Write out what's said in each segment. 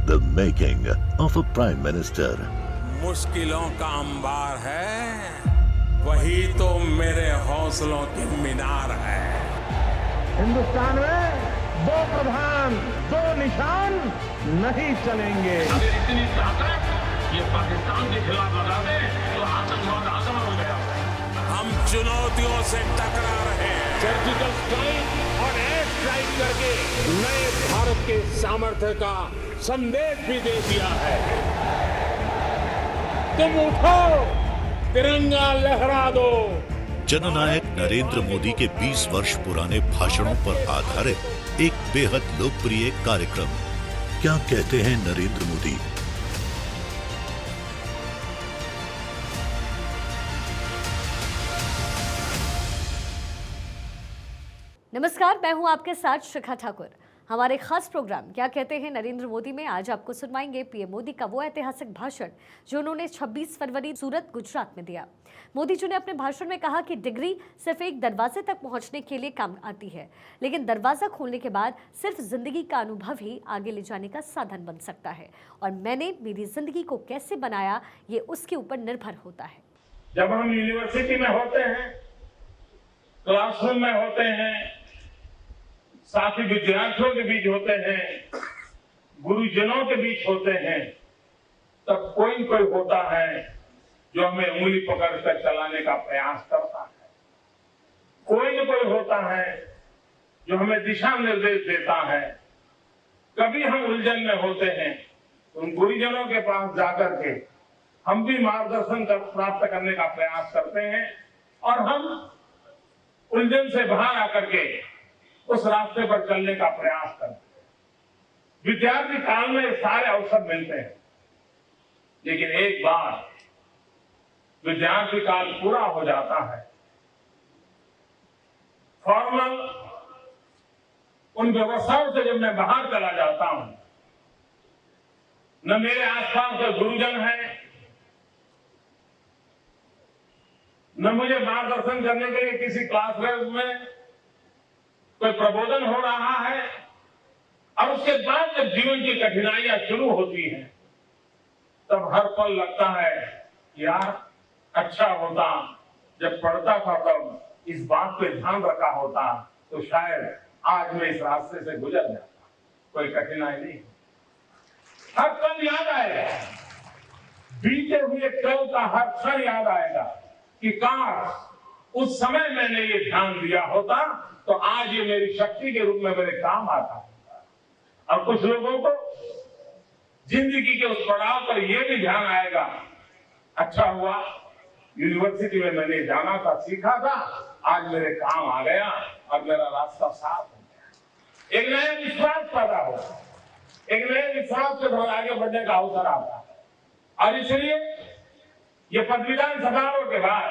The making of a Prime Minister. मुश्किलों का अंबार है, वही तो मेरे हौसलों की मीनार है। हिंदुस्तान में दो प्रधान दो निशान नहीं चलेंगे। अगर इतनी ताकत ये पाकिस्तान के खिलाफ लगा दे तो आतंकवाद आसान हो गया। हम चुनौतियों से टकरा रहे हैं। सर्जिकल स्ट्राइक और एयर स्ट्राइक करके नए भारत के सामर्थ्य का संदेश भी दे दिया है। तुम उठो, तिरंगा लहरा दो। जननायक नरेंद्र मोदी के 20 वर्ष पुराने भाषणों पर आधारित एक बेहद लोकप्रिय कार्यक्रम। क्या कहते हैं नरेंद्र मोदी? नमस्कार, मैं हूं आपके साथ शिखा ठाकुर। हमारे खास प्रोग्राम क्या कहते हैं नरेंद्र मोदी में आज आपको सुनवाएंगे पीएम मोदी का वो ऐतिहासिक भाषण जो उन्होंने 26 फरवरी सूरत, गुजरात में दिया। मोदी जी ने अपने भाषण में कहा कि डिग्री सिर्फ एक दरवाजे तक पहुंचने के लिए काम आती है, लेकिन दरवाजा खोलने के बाद सिर्फ जिंदगी का अनुभव ही आगे ले जाने का साधन बन सकता है, और मैंने मेरी जिंदगी को कैसे बनाया ये उसके ऊपर निर्भर होता है। जब हम यूनिवर्सिटी में होते हैं, क्लासरूम में होते हैं, साथी विद्यार्थियों के बीच होते हैं, गुरुजनों के बीच होते हैं, तब कोई न कोई होता है जो हमें उंगली पकड़कर चलाने का प्रयास करता है। कोई न कोई होता है जो हमें दिशा निर्देश देता है। कभी हम उलझन में होते हैं, उन गुरुजनों के पास जाकर के हम भी मार्गदर्शन प्राप्त करने का प्रयास करते हैं और हम उलझन से बाहर आकर के उस रास्ते पर चलने का प्रयास करते हैं। विद्यार्थी काल में सारे अवसर मिलते हैं, लेकिन एक बार विद्यार्थी काल पूरा हो जाता है, फॉर्मल उन व्यवस्थाओं से जब मैं बाहर चला जाता हूं, न मेरे आसपास कोई गुरुजन है, न मुझे मार्गदर्शन करने के लिए किसी क्लासरूम में कोई प्रबोधन हो रहा है, और उसके बाद जब जीवन की कठिनाइयां शुरू होती हैं, तब हर पल लगता है यार अच्छा होता जब पढ़ता था तब इस बात पे ध्यान रखा होता तो शायद आज मैं इस रास्ते से गुजर जाता। कोई कठिनाई नहीं, हर पल याद आएगा, बीते हुए कल का हर क्षण याद आएगा कि काश उस समय मैंने ये ध्यान दिया होता तो आज ये मेरी शक्ति के रूप में मेरे काम आता। और कुछ लोगों को जिंदगी के उस पड़ाव पर यह भी ध्यान आएगा, अच्छा हुआ यूनिवर्सिटी में मैंने जाना था, सीखा था, आज मेरे काम आ गया और मेरा रास्ता साफ हो गया। एक नया विश्वास पैदा हो, एक नए विश्वास के बाद आगे बढ़ने का अवसर आता है। और इसलिए ये पदवीदान समारोह के बाद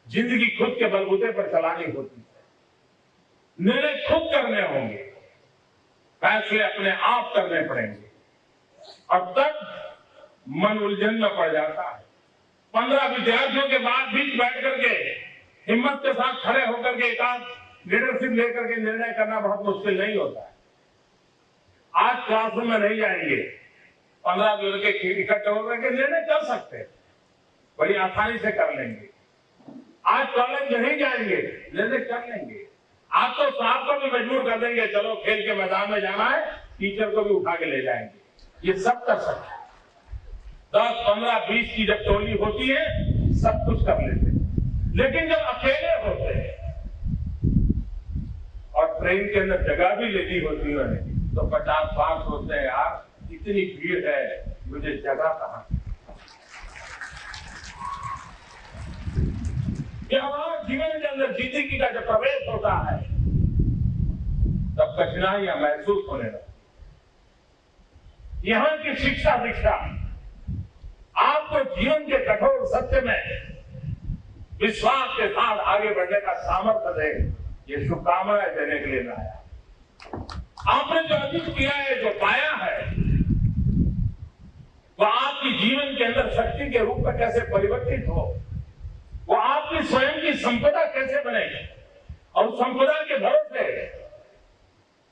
जिंदगी खुद के बलबूते पर चलानी होती है, निर्णय खुद करने होंगे, फैसले अपने आप करने पड़ेंगे, और तब मन उलझन में पड़ जाता है। 15 विद्यार्थियों के बाद बीच बैठ करके हिम्मत के साथ खड़े होकर के एक आध लीडरशिप लेकर के निर्णय करना बहुत मुश्किल नहीं होता है। आज क्लासरूम में नहीं जाएंगे, 15 लड़के इकट्ठे होकर के निर्णय कर सकते हैं, बड़ी आसानी से कर लेंगे। आज कॉलेज नहीं जाएंगे, निर्णय कर लेंगे। आज तो साहब को भी मजबूर कर देंगे, चलो खेल के मैदान में जाना है, टीचर को भी उठा के ले जाएंगे। ये सब कर सकते हैं। 10, 15, 20 की जब टोली होती है सब कुछ कर लेते हैं, लेकिन जब अकेले होते हैं और ट्रेन के अंदर जगह भी लेनी होती है तो 50 बार सोचते हैं यार इतनी भीड़ है, मुझे जगह कहां। हमारे जीवन के अंदर जिंदगी का जब प्रवेश होता है तब कठिनाइयां महसूस होने लगती। यहां की शिक्षा दीक्षा आपको जीवन के कठोर सत्य में विश्वास के साथ आगे बढ़ने का सामर्थ्य दे, ये शुभकामनाएं देने के लिए मैं आया। आपने जो अर्जित किया है, जो पाया है, वह आपकी जीवन के अंदर शक्ति के रूप में कैसे परिवर्तित हो, वो आपकी स्वयं की संपदा कैसे बने, और संपदा के भरोसे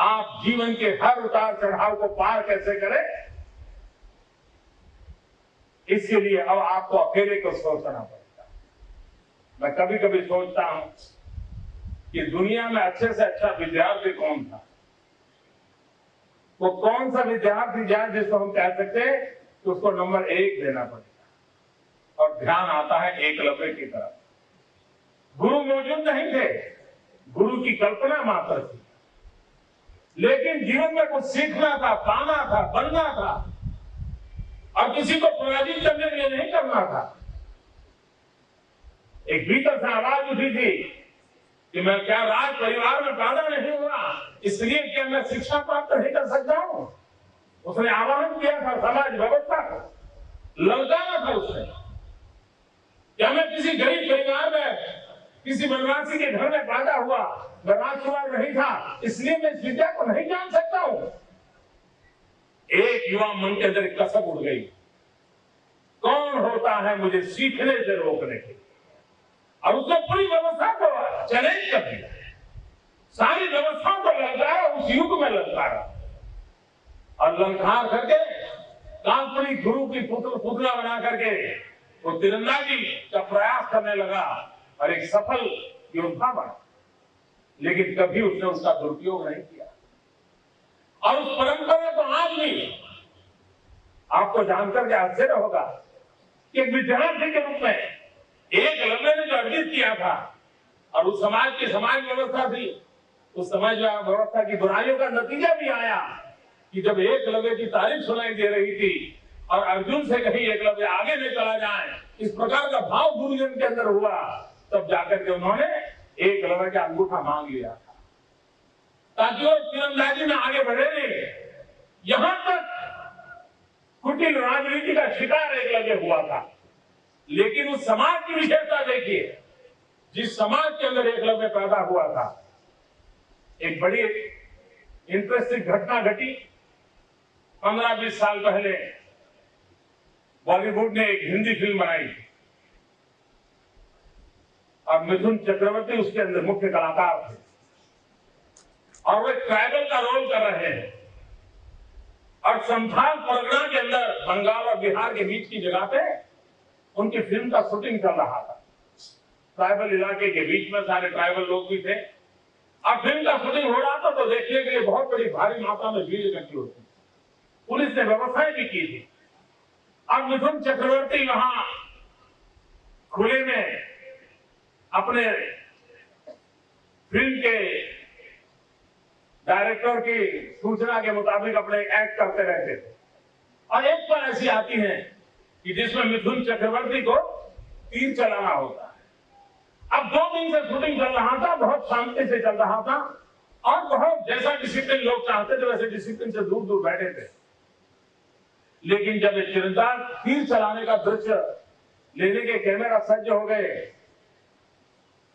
आप जीवन के हर उतार चढ़ाव को पार कैसे करें, इसके लिए अब आपको अकेले को सोचना पड़ेगा। मैं कभी कभी सोचता हूं कि दुनिया में अच्छे से अच्छा विद्यार्थी कौन था, वो कौन सा विद्यार्थी जाए जिसको हम कह सकते हैं कि उसको नंबर 1 देना पड़ेगा। और ध्यान आता है एकलव्य की तरफ। गुरु मौजूद नहीं थे, गुरु की कल्पना मात्र थी, लेकिन जीवन में कुछ सीखना था, पाना था, बनना था और किसी को पराजित करने के लिए नहीं करना था। एक भीतर से आवाज उठी थी कि मैं क्या राज परिवार में पैदा नहीं हुआ, इसलिए क्या मैं शिक्षा प्राप्त नहीं कर सकता हूं। उसने आह्वान किया था समाज व्यवस्था को, ललकारा था उसने। क्या मैं किसी गरीब परिवार में, किसी वनवासी के घर में पैदा हुआ, मैं राजकुमार नहीं था, इसलिए मैं इस विद्या को नहीं जान सकता हूं। एक युवा मन के अंदर कसक उठ गई, कौन होता है मुझे सीखने से रोकने के लिए। और उसने पूरी व्यवस्था को चैलेंज कर दिया, सारी व्यवस्थाओं को ललकारा, उस युग में ललकारा और ललकार करके काल्पनिक गुरु की पुतला बना करके वो तीरंदाजी का प्रयास करने लगा और एक सफल योद्धा बना। लेकिन कभी उसने उसका दुरुपयोग नहीं किया। और उस परंपरा को आज भी आपको जानकर के आश्चर्य होगा कि एक विद्यार्थी के रूप में एकलव्य ने जो अर्जित किया था, और उस समाज की समाज व्यवस्था थी, उस समाज व्यवस्था की बुराइयों का नतीजा भी आया कि जब एकलव्य की तारीफ सुनाई दे रही थी और अर्जुन से कहीं एकलव्य आगे नहीं चला जाए, इस प्रकार का भाव गुरुजन के अंदर हुआ, तब जाकर के उन्होंने एकलव्य का अंगूठा मांग लिया था ताकि वो तीरंदाजी में आगे बढ़े नहीं। यहां तक कुटिल राजनीति का शिकार एकलव्य हुआ था। लेकिन उस समाज की विशेषता देखिए, जिस समाज के अंदर एकलव्य पैदा हुआ था, एक बड़ी इंटरेस्टिंग घटना घटी। 15-20 साल पहले बॉलीवुड ने एक हिंदी फिल्म बनाई थी और मिथुन चक्रवर्ती उसके अंदर मुख्य कलाकार थे और वो ट्राइबल का रोल कर रहे हैं। और संथाल परगना के अंदर बंगाल और बिहार के बीच की जगह पे उनकी फिल्म का शूटिंग चल रहा था। ट्राइबल इलाके के बीच में सारे ट्राइबल लोग भी थे और फिल्म का शूटिंग हो रहा था, तो देखने के लिए बहुत बड़ी भारी मात्रा में भीड़ इकट्ठी होती। पुलिस ने व्यवस्थाएं भी की थी और मिथुन चक्रवर्ती वहां खुले में अपने फिल्म के डायरेक्टर की सूचना के मुताबिक अपने एक्ट करते रहते थे। और एक बार ऐसी आती है कि जिसमें मिथुन चक्रवर्ती को तीर चलाना होता है। अब 2 दिन से शूटिंग चल रहा था, बहुत शांति से चल रहा था और बहुत जैसा डिसिप्लिन लोग चाहते थे वैसे डिसिप्लिन से दूर दूर बैठे थे। लेकिन जब एक तीरंदाज तीर चलाने का दृश्य लेने के कैमरा सज्ज हो गए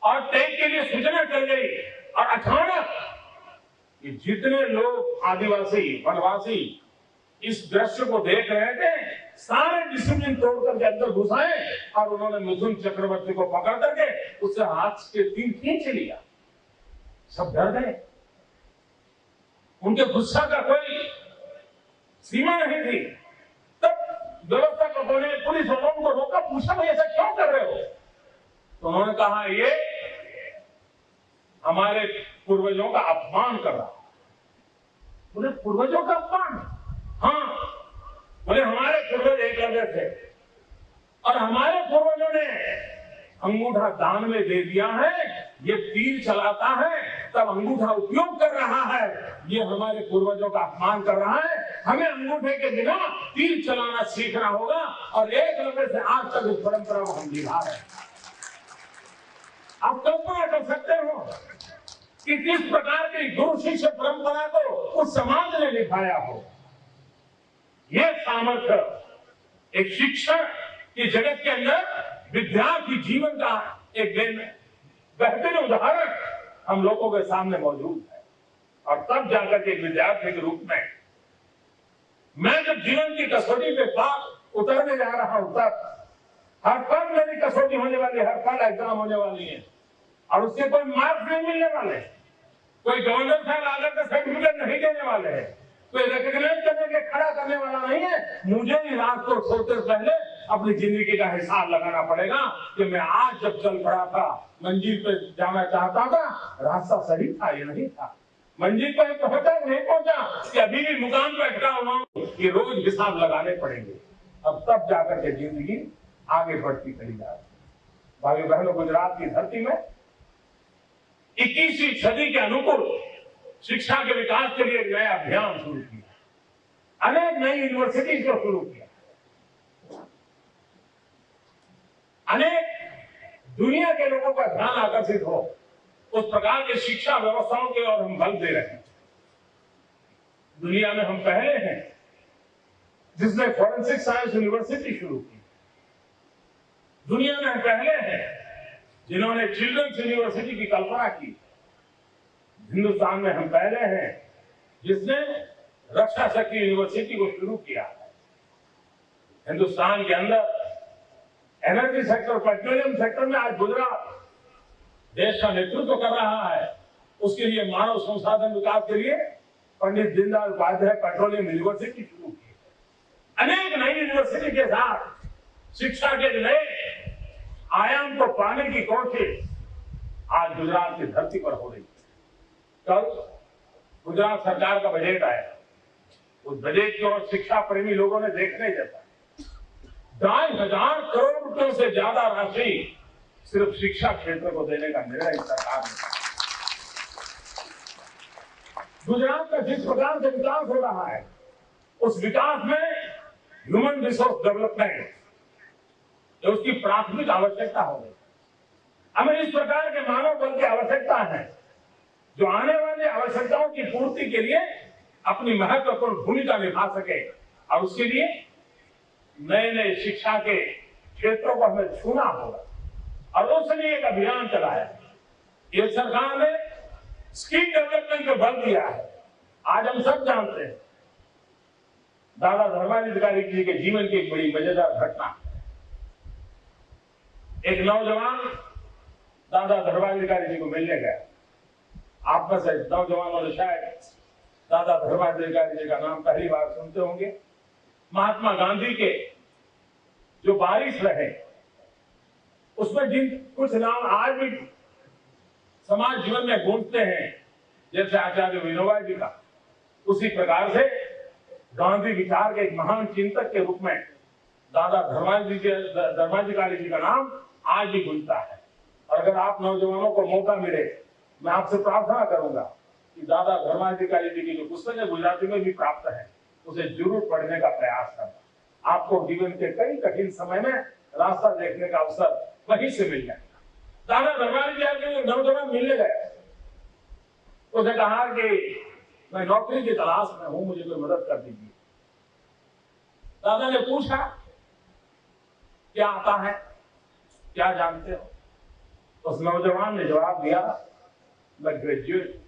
और टेक के लिए सूचना चल गई और अचानक ये जितने लोग आदिवासी वनवासी इस दृश्य को देख रहे थे, सारे डिसिप्लिन तोड़ करके अंदर घुसाए और उन्होंने मिथुन चक्रवर्ती को पकड़ करके उससे हाथ के तीर खींच लिया। सब डर गए, उनके गुस्सा का कोई सीमा नहीं थी। तब व्यवस्था को ने पुलिस वालों को रोका, पूछा भाई ऐसा क्यों कर रहे हो? तो उन्होंने कहा ये हमारे पूर्वजों का अपमान कर रहा। बोले पूर्वजों का अपमान? हाँ, बोले हमारे पूर्वज एकलव्य थे और हमारे पूर्वजों ने अंगूठा दान में दे दिया है, ये तीर चलाता है तब अंगूठा उपयोग कर रहा है, ये हमारे पूर्वजों का अपमान कर रहा है। हमें अंगूठे के बिना तीर चलाना सीखना होगा और एकलव्य से आज तक इस परंपरा को हम निभा रहे हैं। आप कल्पना कर सकते हो कि किस प्रकार की गुरु शिष्य परंपरा को उस समाज ने निभाया हो। यह सामर्थ्य एक शिक्षण की जगत के अंदर विद्यार्थी जीवन का एक बेहतरीन उदाहरण हम लोगों के सामने मौजूद है। और तब जाकर के विद्यार्थी के रूप में मैं जब जीवन की कसौटी पे पार उतरने जा रहा हूं, तब हर पल मेरी कसौटी होने वाली, हर पल एग्जाम होने वाली है और उससे कोई मार्क्स नहीं मिलने वाले। कोई गवर्नर साहब आकर के सर्टिफिकेट नहीं देने वाले हैं, कोई रिकॉग्नाइज करने के खड़ा करने वाला नहीं है। मुझे ही रात को सोते से पहले अपनी जिंदगी का हिसाब लगाना पड़ेगा कि मैं आज जब चल पड़ा था, मंजिल पे जाना चाहता था, रास्ता सही था या नहीं था, मंजिल पे पहुंचा नहीं पहुंचा, कि अभी भी मुकाम पे अटका हुआ हूं, ये रोज हिसाब लगाने पड़ेंगे। अब तब जाकर के जिंदगी आगे बढ़ती चली जा रही। भाई बहनों, गुजरात की धरती में 21वीं सदी के अनुकूल शिक्षा के विकास के लिए एक नया अभियान शुरू किया, अनेक नई यूनिवर्सिटीज को शुरू किया, अनेक दुनिया के लोगों का ध्यान आकर्षित हो उस प्रकार के शिक्षा व्यवस्थाओं के और हम बल दे रहे हैं। दुनिया में हम पहले हैं जिसने फॉरेंसिक साइंस यूनिवर्सिटी शुरू की। दुनिया में हम पहले हैं जिन्होंने चिल्ड्रंस यूनिवर्सिटी की कल्पना की। हिंदुस्तान में हम पहले हैं जिसने रक्षा शक्ति यूनिवर्सिटी को शुरू किया। हिंदुस्तान के अंदर एनर्जी सेक्टर, पेट्रोलियम सेक्टर में आज गुजरात देश का नेतृत्व कर रहा है। उसके लिए मानव संसाधन विकास के लिए पंडित दीनदयाल उपाध्याय पेट्रोलियम यूनिवर्सिटी शुरू की। अनेक नई यूनिवर्सिटी के साथ शिक्षा के नए आयाम को पाने की कोशिश आज गुजरात की धरती पर हो रही है। कल गुजरात सरकार का बजट आया, उस बजट को शिक्षा प्रेमी लोगों ने देखने जैसा 2,500 करोड़ रुपयों से ज्यादा राशि सिर्फ शिक्षा क्षेत्र को देने का निर्णय सरकार ने। गुजरात का जिस प्रकार से विकास हो रहा है, उस विकास में ह्यूमन रिसोर्स डेवलपमेंट जो उसकी प्राथमिक आवश्यकता हो गई। हमें इस प्रकार के मानव बल की आवश्यकता है जो आने वाली आवश्यकताओं की पूर्ति के लिए अपनी महत्वपूर्ण भूमिका निभा सके, और उसके लिए नए नए शिक्षा के क्षेत्रों को हमें छूना होगा। और उसने एक अभियान चलाया। ये सरकार ने स्किल डेवलपमेंट को बल दिया है। आज हम सब जानते हैं दादा धर्माधिकारी जी के जीवन की एक बड़ी मजेदार घटना। एक नौजवान दादा धर्माधिकारी जी को मिलने गया। आप में से नौजवानों ने शायद दादा धर्माधिकारी जी का नाम पहली बार सुनते होंगे। महात्मा गांधी के जो बारिश रहे उसमें जिन कुछ नाम आज भी समाज जीवन में गूंजते हैं, जैसे आचार्य विनोबा जी का, उसी प्रकार से गांधी विचार के एक महान चिंतक के रूप में दादा धर्माधिकारी जी का नाम आज भी गूंजता है। और अगर आप नौजवानों को मौका मिले, मैं आपसे प्रार्थना करूंगा कि दादा धर्माधिकारी जी की जो पुस्तकें गुजराती में भी प्राप्त है, उसे जरूर पढ़ने का प्रयास करना। आपको जीवन के कई कठिन समय में रास्ता देखने का अवसर वहीं से मिल जाएगा। दादा धर्माधिकारी जी नौजवान मिलने गए, उसने कहा कि मैं नौकरी की तलाश में हूं, मुझे कोई मदद कर दीजिए। दादा ने पूछा क्या आता है, क्या जानते हो? उस नौजवान ने जवाब दिया, मैं ग्रेजुएट।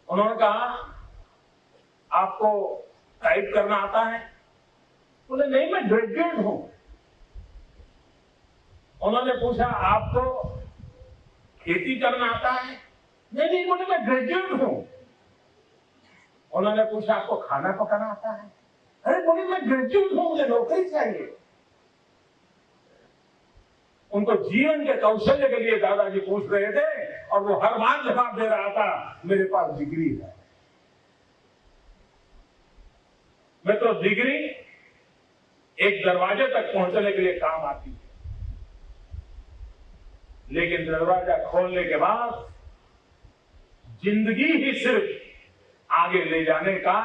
उन्होंने कहा आपको टाइप करना आता है? बोले नहीं, मैं ग्रेजुएट हूं। उन्होंने पूछा आपको खेती करना आता है? नहीं नहीं, बोले मैं ग्रेजुएट हूं। उन्होंने पूछा आपको खाना पकाना आता है? अरे बोले मैं ग्रेजुएट हूं, मुझे नौकरी चाहिए। उनको जीवन के कौशल्य के लिए दादाजी पूछ रहे थे और वो हर बार जवाब दे रहा था मेरे पास डिग्री है। मैं तो डिग्री एक दरवाजे तक पहुंचने के लिए काम आती है, लेकिन दरवाजा खोलने के बाद जिंदगी ही सिर्फ आगे ले जाने का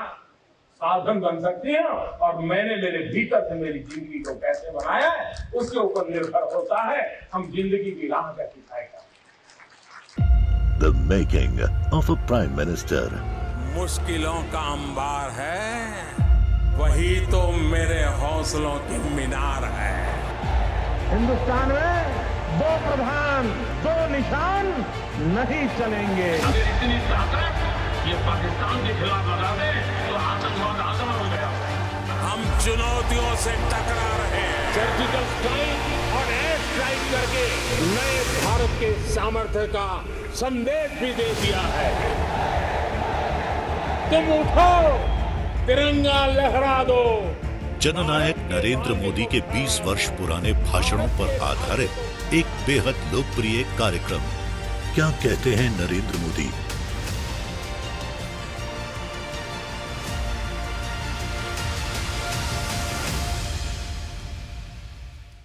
साधन बन सकती है। और मैंने मेरे भीतर से मेरी जिंदगी को कैसे बनाया है उसके ऊपर निर्भर होता है हम जिंदगी की राह कैसे तय करें। The making of a prime minister. मुश्किलों का अंबार है, वही तो मेरे हौसलों की मीनार है। हिंदुस्तान में 2 प्रधान 2 निशान नहीं चलेंगे। अगर इतनी ताकत ये पाकिस्तान के खिलाफ लगा दे तो आतंकवाद आसमान हो गया। हम चुनौतियों से टकरा रहे हैं। सर्जिकल स्ट्राइक और एयर स्ट्राइक करके नए भारत के सामर्थ्य का संदेश भी दे दिया है। तुम उठो, तिरंगा लहरा दो। जननायक नरेंद्र मोदी के 20 वर्ष पुराने भाषणों पर आधारित एक बेहद लोकप्रिय कार्यक्रम क्या कहते हैं नरेंद्र मोदी।